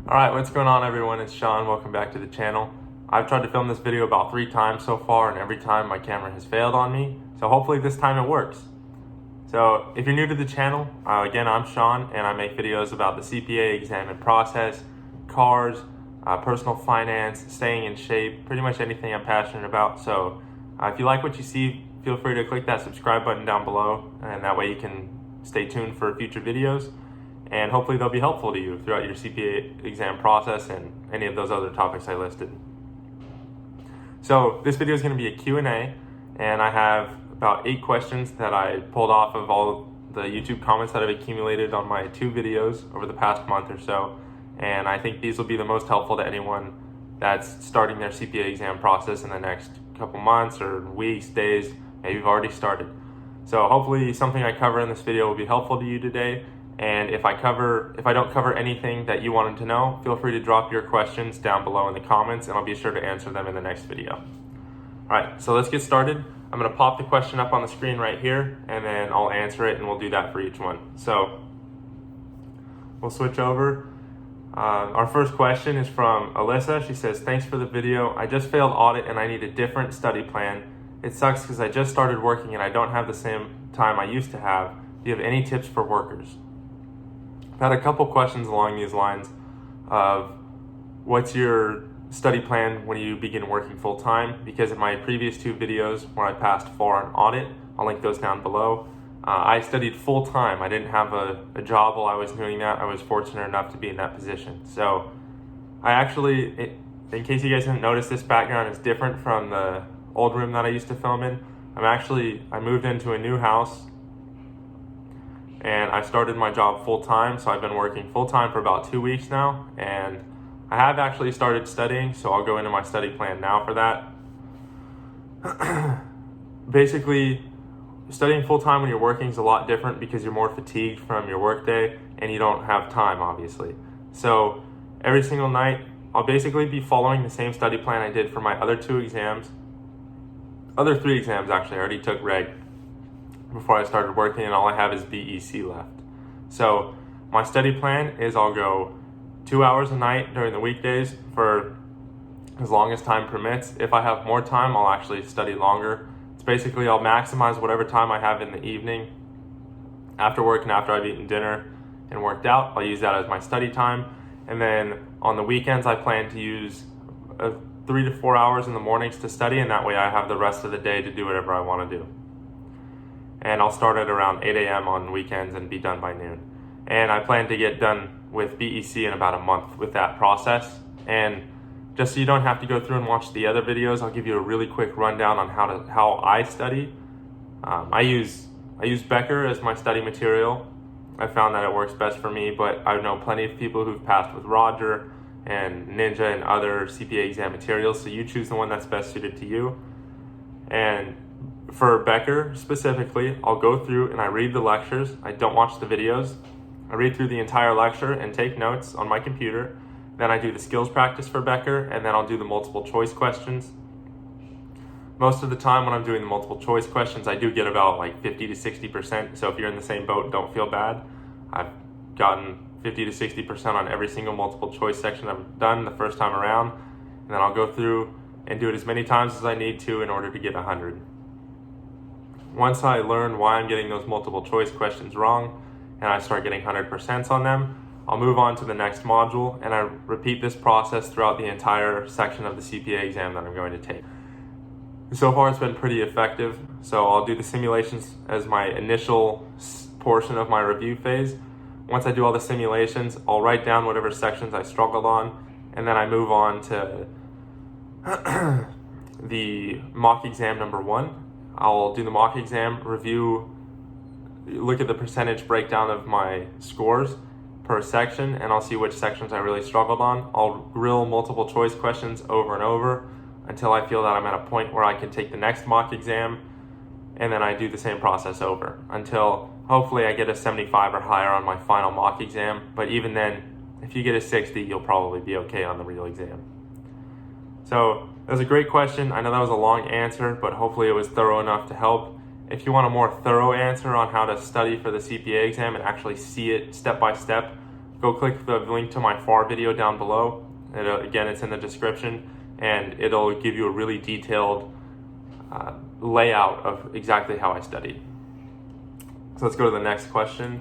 Alright, what's going on everyone? It's Sean. Welcome back to the channel. I've tried to film this video about 3 times so far, and every time my camera has failed on me. So hopefully this time it works. So if you're new to the channel, again, I'm Sean, and I make videos about the CPA exam and process, cars, personal finance, staying in shape, pretty much anything I'm passionate about. So if you like what you see, feel free to click that subscribe button down below, and that way you can stay tuned for future videos. And hopefully they'll be helpful to you throughout your CPA exam process and any of those other topics I listed. So this video is going to be a Q&A, and I have about 8 questions that I pulled off of all the YouTube comments that I've accumulated on my 2 videos over the past month or so. And I think these will be the most helpful to anyone that's starting their CPA exam process in the next couple months or weeks, days, maybe you've already started. So hopefully something I cover in this video will be helpful to you today. And if I don't cover anything that you wanted to know, feel free to drop your questions down below in the comments, and I'll be sure to answer them in the next video. All right, so let's get started. I'm gonna pop the question up on the screen right here, and then I'll answer it, and we'll do that for each one. So we'll switch over. Our first question is from Alyssa. She says, "Thanks for the video. I just failed audit and I need a different study plan. It sucks because I just started working and I don't have the same time I used to have. Do you have any tips for workers?" I've had a couple questions along these lines of what's your study plan when you begin working full-time, because in my previous 2 videos where I passed 4 on audit, I'll link those down below. I studied full-time. I didn't have a job while I was doing that. I was fortunate enough to be in that position. So I actually, in case you guys didn't notice, this background is different from the old room that I used to film in. I moved into a new house and I started my job full-time, so I've been working full-time for about 2 weeks now, and I have actually started studying, so I'll go into my study plan now for that. Basically, studying full-time when you're working is a lot different because you're more fatigued from your workday and you don't have time, obviously. So every single night, I'll basically be following the same study plan I did for my other 3 exams actually. I already took reg before I started working, and all I have is BEC left. So my study plan is I'll go 2 hours a night during the weekdays for as long as time permits. If I have more time, I'll actually study longer. It's basically I'll maximize whatever time I have in the evening after work and after I've eaten dinner and worked out. I'll use that as my study time. And then on the weekends, I plan to use 3 to 4 hours in the mornings to study, and that way I have the rest of the day to do whatever I want to do. And I'll start at around 8 a.m. on weekends and be done by noon. And I plan to get done with BEC in about a month with that process. And just so you don't have to go through and watch the other videos, I'll give you a really quick rundown on how I study. I use Becker as my study material. I found that it works best for me, but I know plenty of people who've passed with Roger and Ninja and other CPA exam materials, so you choose the one that's best suited to you. And for Becker specifically, I'll go through and I read the lectures. I don't watch the videos. I read through the entire lecture and take notes on my computer. Then I do the skills practice for Becker, and then I'll do the multiple choice questions. Most of the time when I'm doing the multiple choice questions, I do get about like 50 to 60%. So if you're in the same boat, don't feel bad. I've gotten 50 to 60% on every single multiple choice section I've done the first time around. And then I'll go through and do it as many times as I need to in order to get 100. Once I learn why I'm getting those multiple choice questions wrong and I start getting 100% on them, I'll move on to the next module, and I repeat this process throughout the entire section of the CPA exam that I'm going to take. So far it's been pretty effective. So I'll do the simulations as my initial portion of my review phase. Once I do all the simulations, I'll write down whatever sections I struggled on, and then I move on to the mock exam number 1. I'll do the mock exam, review, look at the percentage breakdown of my scores per section, and I'll see which sections I really struggled on. I'll grill multiple choice questions over and over until I feel that I'm at a point where I can take the next mock exam, and then I do the same process over until hopefully I get a 75 or higher on my final mock exam. But even then, if you get a 60, you'll probably be okay on the real exam. So that was a great question. I know that was a long answer, but hopefully it was thorough enough to help. If you want a more thorough answer on how to study for the CPA exam and actually see it step by step go click the link to my FAR video down below. Again, it's in the description, and it'll give you a really detailed layout of exactly how I studied. So let's go to the next question.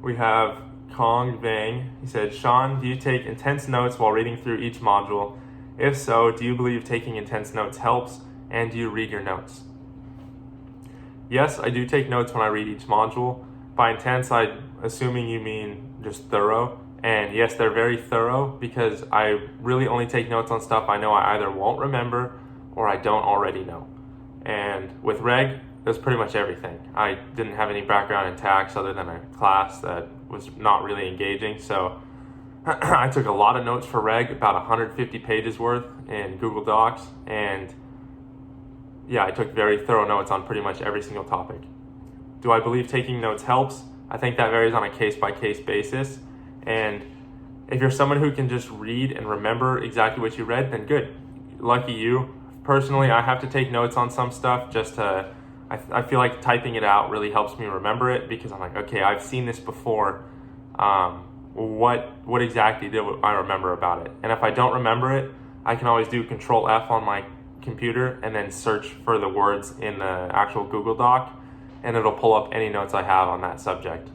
We have Kong Vang. He said, Sean, do you take intense notes while reading through each module? If so, do you believe taking intense notes helps, and do you read your notes? Yes, I do take notes when I read each module. By intense, I'm assuming you mean just thorough. And yes, they're very thorough because I really only take notes on stuff I know I either won't remember or I don't already know. And with reg, that's pretty much everything. I didn't have any background in tax other than a class that was not really engaging. So I took a lot of notes for reg, about 150 pages worth in Google Docs. And yeah, I took very thorough notes on pretty much every single topic. Do I believe taking notes helps? I think that varies on a case-by-case basis. And if you're someone who can just read and remember exactly what you read, then good. Lucky you. Personally, I have to take notes on some stuff just to, I feel like typing it out really helps me remember it because I'm like, okay, I've seen this before. What exactly did I remember about it? And if I don't remember it, I can always do Control F on my computer and then search for the words in the actual Google Doc, and it'll pull up any notes I have on that subject.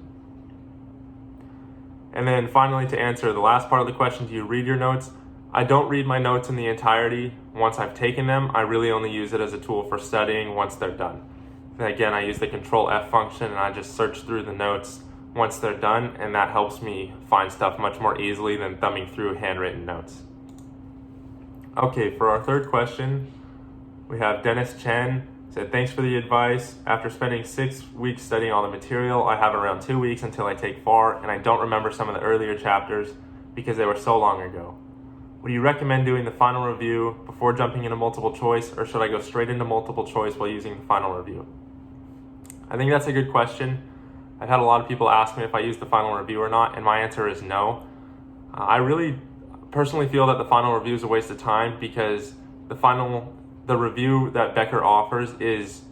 And then finally, to answer the last part of the question, do you read your notes? I don't read my notes in the entirety once I've taken them. I really only use it as a tool for studying once they're done. And again, I use the Control F function and I just search through the notes once they're done, and that helps me find stuff much more easily than thumbing through handwritten notes. Okay, for our third question, we have Dennis Chen. Said, thanks for the advice. After spending 6 weeks studying all the material, I have around 2 weeks until I take FAR, and I don't remember some of the earlier chapters because they were so long ago. Would you recommend doing the final review before jumping into multiple choice, or should I go straight into multiple choice while using the final review? I think that's a good question. I've had a lot of people ask me if I use the final review or not, and my answer is no. I really personally feel that the final review is a waste of time because the review that Becker offers is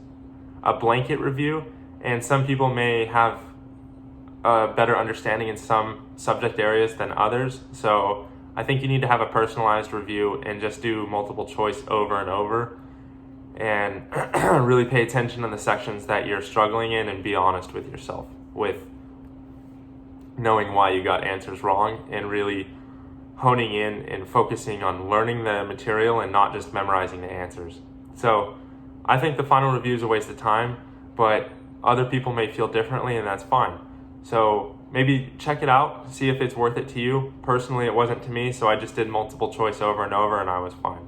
a blanket review, and some people may have a better understanding in some subject areas than others. So I think you need to have a personalized review and just do multiple choice over and over and really pay attention to the sections that you're struggling in and be honest with yourself with knowing why you got answers wrong and really honing in and focusing on learning the material and not just memorizing the answers. So I think the final review is a waste of time, but other people may feel differently, and that's fine. So maybe check it out, see if it's worth it to you. Personally, it wasn't to me, so I just did multiple choice over and over, and I was fine.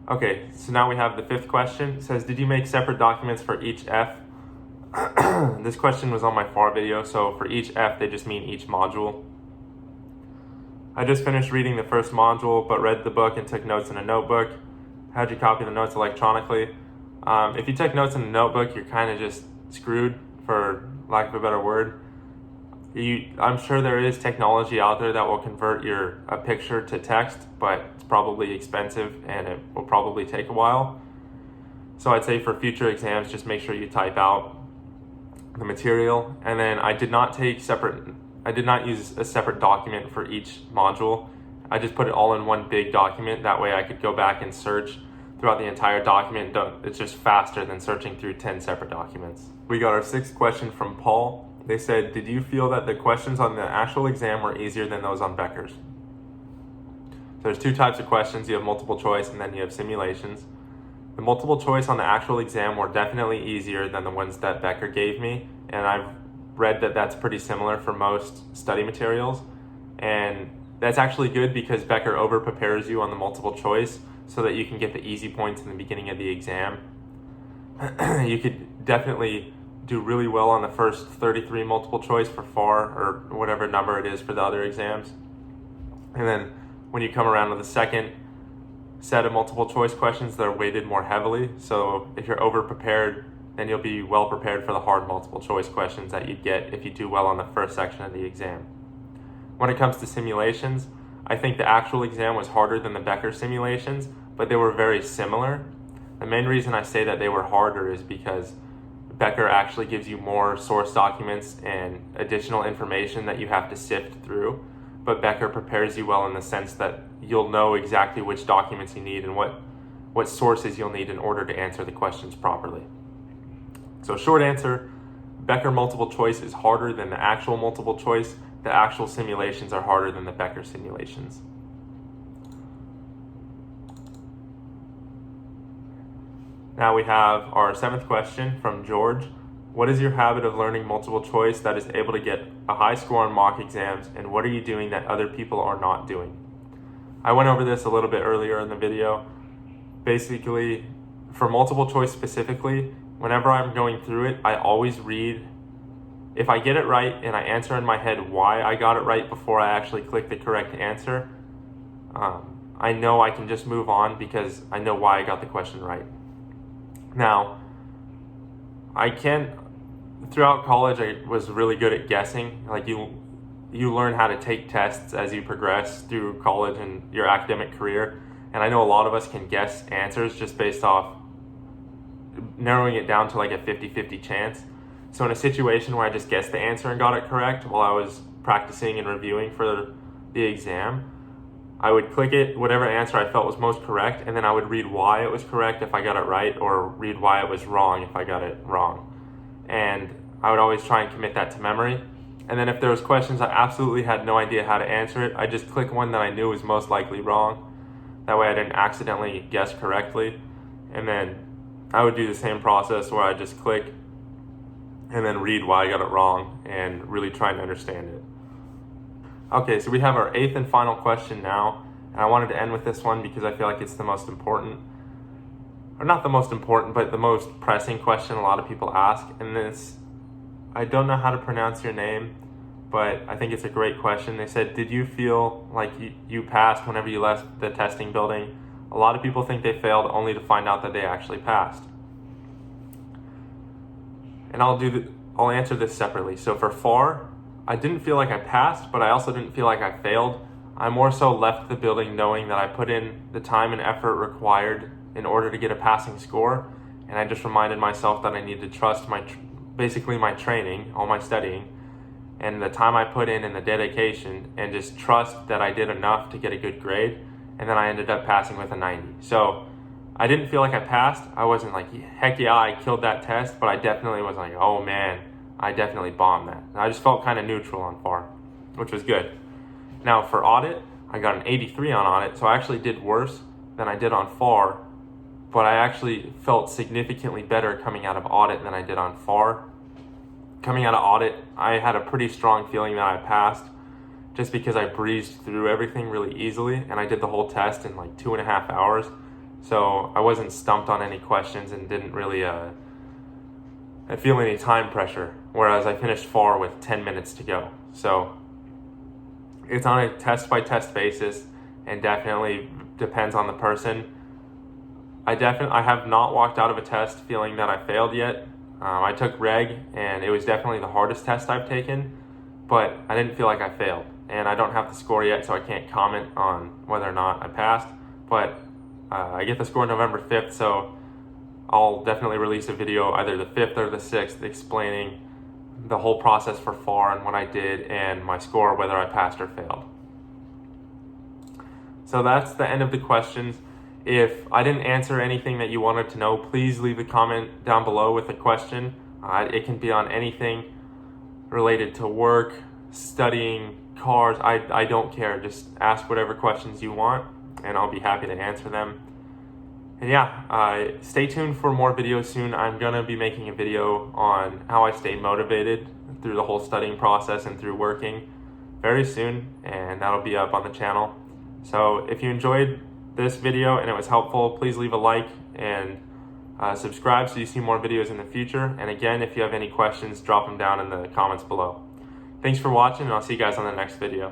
Okay, so now we have the fifth question. It says, did you make separate documents for each F? This question was on my FAR video, so for each F, they just mean each module. I just finished reading the first module, but read the book and took notes in a notebook. How'd you copy the notes electronically? If you took notes in a notebook, you're kind of just screwed, for lack of a better word. I'm sure there is technology out there that will convert a picture to text, but it's probably expensive and it will probably take a while. So I'd say for future exams, just make sure you type out the material. And then I did not use a separate document for each module. I just put it all in one big document. That way I could go back and search throughout the entire document. It's just faster than searching through 10 separate documents. We got our sixth question from Paul. They said, did you feel that the questions on the actual exam were easier than those on Becker's? So there's two types of questions. You have multiple choice and then you have simulations. The multiple choice on the actual exam were definitely easier than the ones that Becker gave me. And I've read that that's pretty similar for most study materials. And that's actually good because Becker over-prepares you on the multiple choice so that you can get the easy points in the beginning of the exam. You could definitely do really well on the first 33 multiple choice for FAR or whatever number it is for the other exams. And then when you come around to the second set of multiple choice questions, they're weighted more heavily. So if you're over-prepared, then you'll be well prepared for the hard multiple choice questions that you'd get if you do well on the first section of the exam. When it comes to simulations, I think the actual exam was harder than the Becker simulations, but they were very similar. The main reason I say that they were harder is because Becker actually gives you more source documents and additional information that you have to sift through. But Becker prepares you well in the sense that you'll know exactly which documents you need and what sources you'll need in order to answer the questions properly. So short answer, Becker multiple choice is harder than the actual multiple choice. The actual simulations are harder than the Becker simulations. Now we have our 7th question from George. What is your habit of learning multiple choice that is able to get a high score on mock exams, and what are you doing that other people are not doing? I went over this a little bit earlier in the video. Basically, for multiple choice specifically, whenever I'm going through it, I always read. If I get it right and I answer in my head why I got it right before I actually click the correct answer, I know I can just move on because I know why I got the question right. Now, throughout college, I was really good at guessing. Like you learn how to take tests as you progress through college and your academic career. And I know a lot of us can guess answers just based off narrowing it down to like a 50-50 chance. So in a situation where I just guessed the answer and got it correct while I was practicing and reviewing for the exam, I would click it, whatever answer I felt was most correct, and then I would read why it was correct if I got it right, or read why it was wrong if I got it wrong. And I would always try and commit that to memory. And then if there was questions I absolutely had no idea how to answer it, I just click one that I knew was most likely wrong. That way I didn't accidentally guess correctly. And then I would do the same process where I just click and then read why I got it wrong and really try and understand it. Okay, so we have our 8th and final question now, and I wanted to end with this one because I feel like it's the most important, or not the most important, but the most pressing question a lot of people ask. And this, I don't know how to pronounce your name, but I think it's a great question. They said, did you feel like you passed whenever you left the testing building? A lot of people think they failed only to find out that they actually passed. And I'll answer this separately. So for FAR, I didn't feel like I passed, but I also didn't feel like I failed. I more so left the building knowing that I put in the time and effort required in order to get a passing score, and I just reminded myself that I need to trust basically my training, all my studying, and the time I put in and the dedication, and just trust that I did enough to get a good grade, and then I ended up passing with a 90. So I didn't feel like I passed. I wasn't like, heck yeah, I killed that test, but I definitely was like, oh man, I definitely bombed that. I just felt kind of neutral on FAR, which was good. Now for audit, I got an 83 on audit, so I actually did worse than I did on FAR, but I actually felt significantly better coming out of audit than I did on FAR. Coming out of audit, I had a pretty strong feeling that I passed just because I breezed through everything really easily, and I did the whole test in like 2.5 hours. So I wasn't stumped on any questions and didn't really feel any time pressure, whereas I finished FAR with 10 minutes to go. So it's on a test-by-test basis and definitely depends on the person. I have not walked out of a test feeling that I failed yet. I took reg, and it was definitely the hardest test I've taken, but I didn't feel like I failed. And I don't have the score yet, so I can't comment on whether or not I passed, but I get the score November 5th, so I'll definitely release a video either the 5th or the 6th explaining the whole process for FAR and what I did and my score, whether I passed or failed. So that's the end of the questions. If I didn't answer anything that you wanted to know, please leave a comment down below with a question. It can be on anything related to work, studying, cars. I don't care. Just ask whatever questions you want, and I'll be happy to answer them. And yeah, stay tuned for more videos soon. I'm going to be making a video on how I stay motivated through the whole studying process and through working very soon, and that'll be up on the channel. So if you enjoyed this video and it was helpful, please leave a like and subscribe so you see more videos in the future. And again, if you have any questions, drop them down in the comments below. Thanks for watching, and I'll see you guys on the next video.